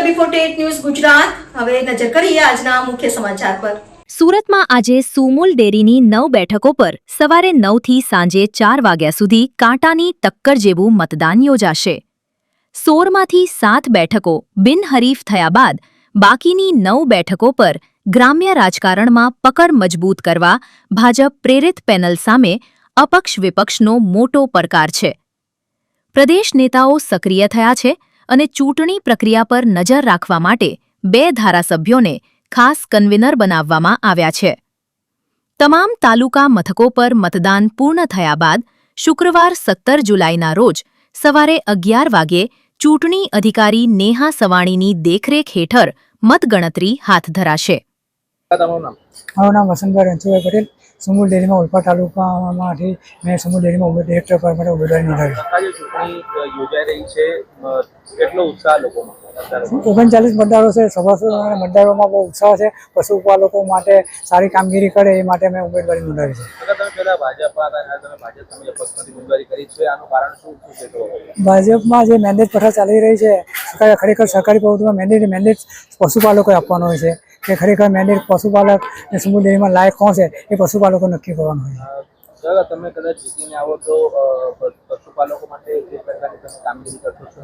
AB48 news Gujarat. હવે નજર કરીએ આજના મુખ્ય સમાચાર પર। સુરતમાં આજે સુમુલ ડેરીની 9 બેઠકો પર સવારે 9 થી સાંજે 4 વાગ્યા સુધી કાંટાની ટક્કર જેવું મતદાન યોજાશે। 16માંથી 7 બેઠકો બિનહરીફ થયા બાદ બાકીની 9 બેઠકો પર ગ્રામ્ય રાજકારણમાં પકડ મજબૂત કરવા ભાજપ પ્રેરિત પેનલ સામે અપક્ષ વિપક્ષનો મોટો પડકાર છે। પ્રદેશ નેતાઓ સક્રિય થયા છે અને ચૂંટણી પ્રક્રિયા પર નજર રાખવા માટે 2 ધારાસભ્યોને ખાસ કન્વીનર બનાવવામાં આવ્યા છે। તમામ તાલુકા મથકો પર મતદાન પૂર્ણ થયા બાદ શુક્રવાર 17 જુલાઈના રોજ સવારે 11 વાગ્યે ચૂંટણી અધિકારી નેહા સવાણીની દેખરેખ હેઠળ મતગણતરી હાથ ધરાશે। મારું નામ વસંતભાઈ રણછોડભાઈ પટેલ, સુમુલ ડેરીમાં ઓલપાડ તાલુકામાંથી મેં સુમુલ ડેરીમાં ડિરેક્ટર પર માટે ઉમેદવારી નોંધાવી। યોજાઈ રહી છે, કેટલો ઉત્સાહ લોકોમાં? 39 મતદારો છે, સભાસદો અને મતદારોમાં બહુ ઉત્સાહ છે। પશુપાલકો માટે સારી કામગીરી કરે એ માટે મેં ઉમેદવારી નોંધાવી છે। તમે પહેલા ભાજપ હતા, તમે ભાજપ સામે પક્ષમાંથી ઉમેદવારી કરી છે, આનું કારણ શું છે? ભાજપમાં જે મેન્ડેટ પ્રથા ચાલી રહી છે, ખરેખર સરકારી પ્રવૃત્તિમાં મેન્ડેટ પશુપાલકોએ આપવાનો હોય છે કે ખરેખર મેન્ડેટ પશુપાલક અને સુમુલ ડેરીમાં લાયક કોણ છે એ પશુપાલકો નક્કી કરવાનું હોય છે। તમે કદાચ જીતીને આવો તો પશુપાલકો માટે જે પ્રકારની તમે કામગીરી કરશો છો?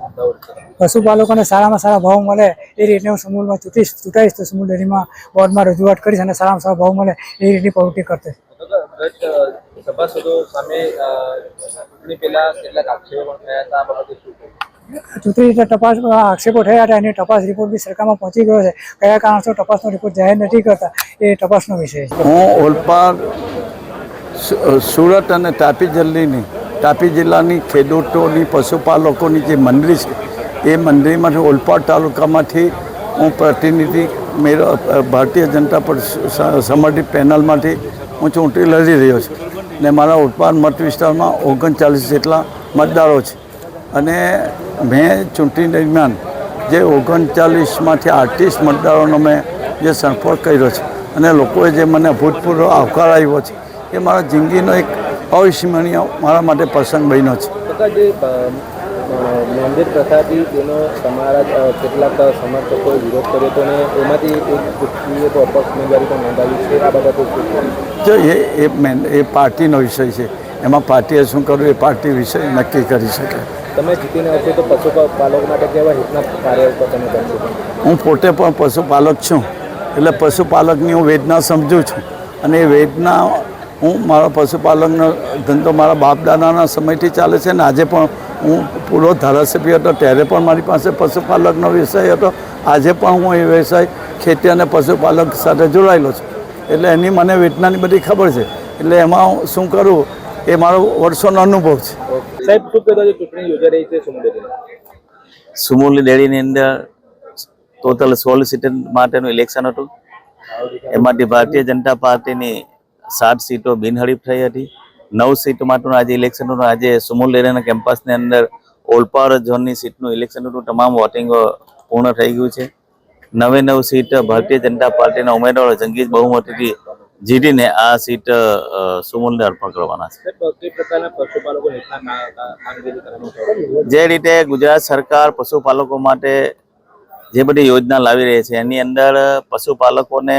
પશુપાલકોને સારામાં સારા ભાવ મળે એ રીતે હું સુમુલમાં ચૂંટાઈશ તો સુમુલ ડેરીમાં બોર્ડમાં રજૂઆત કરીશ અને સારામાં સારા ભાવ મળે એ રીતની પ્રવૃત્તિ કરશે। સભાસદો સામે ચૂંટણી પહેલા કેટલાક આક્ષેપો પણ થયા હતા, આ બાબતે શું કહ્યું? ચૂંટણી તપાસ આક્ષેપો થયા હતા, એની તપાસ રિપોર્ટ બી સરકારમાં પહોંચી ગયો છે। કયા કારણસર તપાસનો રિપોર્ટ જાહેર નથી કરતા એ તપાસનો વિષય છે। હું ઓલપાડ સુરત અને તાપી જિલ્લાની ખેડૂતોની પશુપાલકોની જે મંડળી છે એ મંડળીમાંથી ઓલપાડ તાલુકામાંથી હું પ્રતિનિધિ ભારતીય જનતા પાર્ટી સમર્થિત પેનલમાંથી હું ચૂંટણી લડી રહ્યો છું ને મારા ઓલપાડ મત વિસ્તારમાં 39 જેટલા મતદારો છે અને મેં ચૂંટણી દરમિયાન જે 39માંથી 38 મતદારોનો મેં જે સંપર્ક કર્યો છે અને લોકોએ જે મને અભૂતપૂર્વ આવકાર આપ્યો છે એ મારા જિંદગીનો એક અવિસ્મરણીય મારા માટે પ્રસંગ બન્યો છે। જે મેન્ડેટ પ્રથાથી તેનો તમારા કેટલાક સમર્થકોએ વિરોધ કર્યો હતો અને એમાંથી એક વ્યક્તિએ તો અપક્ષ ઉમેદવારી પણ નોંધાવી છે, આ બાબતે જો એ પાર્ટીનો વિષય છે, એમાં પાર્ટીએ શું કરવું એ પાર્ટી વિષય નક્કી કરી શકે। તમે જીતીને આવશો તો પશુપાલકો માટે કેવા હિતના કાર્ય તમે કરશો? હું પોતે પણ પશુપાલક છું એટલે પશુપાલકની હું વેદના સમજું છું અને એ વેદના હું મારા પશુપાલકનો ધંધો મારા બાપ દાદાના સમયથી ચાલે છે ને આજે પણ હું પૂરો ધારાસભ્ય હતો ત્યારે પણ મારી પાસે પશુપાલકનો વિષય હતો, આજે પણ હું એ વ્યવસાય ખેતી અને પશુપાલક સાથે જોડાયેલો છું એટલે એની મને વેદનાની બધી ખબર છે એટલે એમાં હું શું કરું એ મારો વર્ષોનો અનુભવ છે। સાહેબ, શું કહેતા ચૂંટણી યોજાઈ રહી છે સુમુલ ડેરીની અંદર ટોટલ 16 સીટ માટેનું ઇલેક્શન હતું। એમાંથી ભારતીય જનતા પાર્ટીની 7 સીટો બિનહરીફ થઈ હતી। 9 સીટ માટેનું આજે ઇલેક્શન હતું। આજે સુમુલ ડેરીના કેમ્પસની અંદર ઓલપાડ ઝોનની સીટનું ઇલેક્શન હતું। તમામ વોટિંગો પૂર્ણ થઈ ગયું છે। 9 સીટ ભારતીય જનતા પાર્ટીના ઉમેદવારો જંગી બહુમતીથી જીતીને આ સીટ સુમુલને અર્પણ કરવાના છે। જે રીતે ગુજરાત સરકાર પશુપાલકો માટે જે બધી યોજના લાવી રહી છે એની અંદર પશુપાલકોને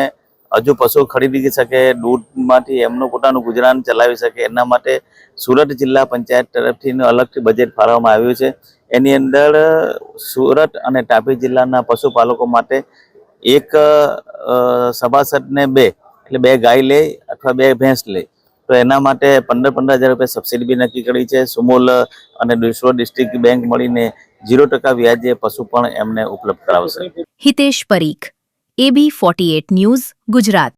હજુ પશુ ખરીદી શકે, દૂધમાંથી એમનું પોતાનું ગુજરાન ચલાવી શકે એના માટે સુરત જિલ્લા પંચાયત તરફથી અલગથી બજેટ ફાળવવામાં આવ્યું છે। એની અંદર સુરત અને તાપી જિલ્લાના પશુપાલકો માટે એક સભાસદને 2 એટલે 2 ગાય લે અથવા 2 ભેંસ લે તો એના માટે 15,000 રૂપિયા સબસિડી બી નક્કી કરી છે। સુમુલ અને સુરત ડિસ્ટ્રિક્ટ બેંક મળીને 0% વ્યાજે પશુ પણ એમને ઉપલબ્ધ કરાવશે। Hitesh Parikh, AB48 news Gujarat.